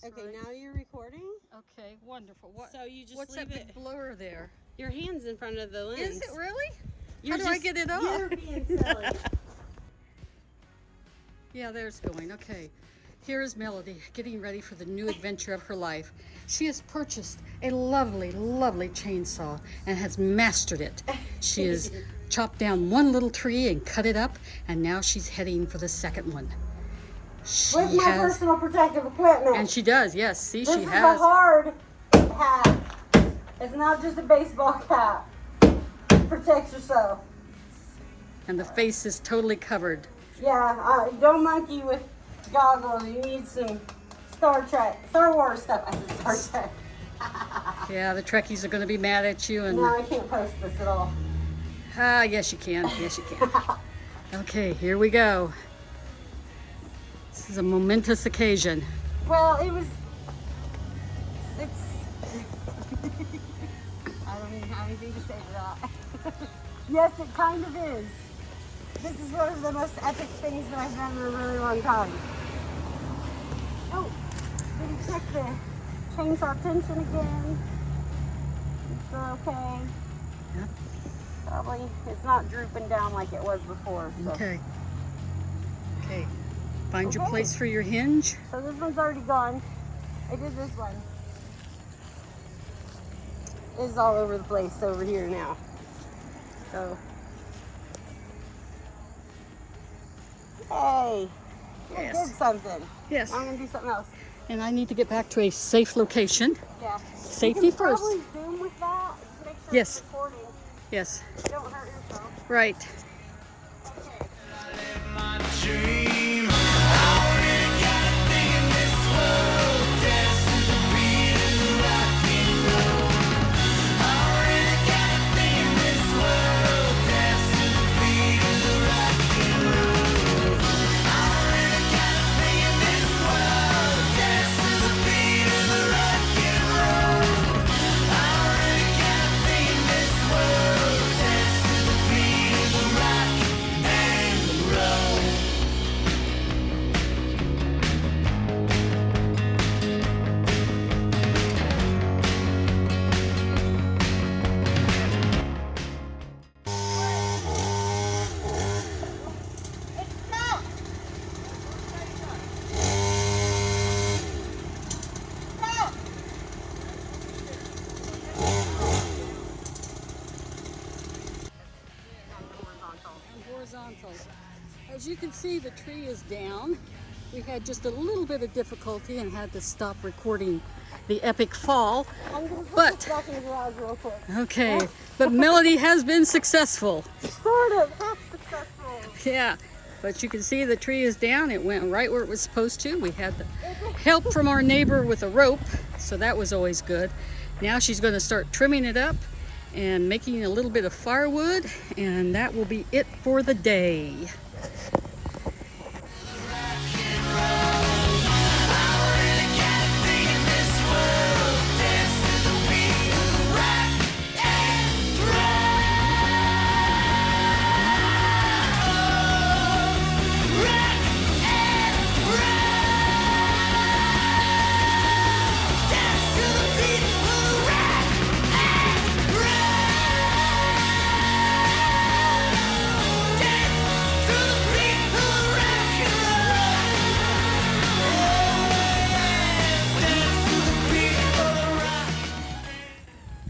That's Okay, right. now you're recording. Okay, wonderful. So you just What's leave that it. big blur there? Your hand's in front of the lens. Is it really? You're How do I get it off? You're being silly. Yeah, there's going. Okay. Here is Melody getting ready for the new adventure of her life. She has purchased a lovely, lovely chainsaw and has mastered it. She has chopped down one little tree and cut it up, and now she's heading for the second one. With my personal protective equipment. And she does, yes. See, this she is has. a hard hat. It's not just a baseball cap. Protects yourself. And the face is totally covered. Yeah, don't monkey with goggles. You need some Star Wars stuff. I said Star Trek. Yeah, the Trekkies are going to be mad at you. And no, I can't post this at all. Yes, you can. Yes, you can. Okay, here we go. This is a momentous occasion. Well, it's I don't even have anything to say to that. Yes, it kind of is. This is one of the most epic things that I've done in a really long time. Oh, did you check the chainsaw tension again? It's still okay. Yeah. Probably, it's not drooping down like it was before. So. Okay. Okay. Find your Okay. place for your hinge. So this one's already gone. I did this one. It's all over the place over here now. So, hey, you Yes. did something. Yes. I'm gonna do something else. And I need to get back to a safe location. Yeah. Safety you can first. Probably zoom with that. Just make sure Yes. it's recording. Yes. Don't hurt yourself. Right. Horizontal. As you can see, the tree is down. We had just a little bit of difficulty and had to stop recording the epic fall. I'm gonna put But this back in the garage real quick. okay, but Melody has been successful. Sort of. Half successful. Yeah, but you can see the tree is down. It went right where it was supposed to. We had the help from our neighbor with a rope, so that was always good. Now she's going to start trimming it up and making a little bit of firewood, and that will be it for the day.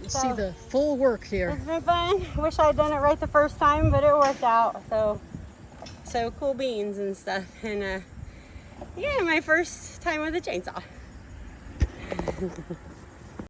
See the full work here. It's been fun. Wish I'd done it right the first time, but it worked out. So cool beans and stuff. And yeah, my first time with a chainsaw.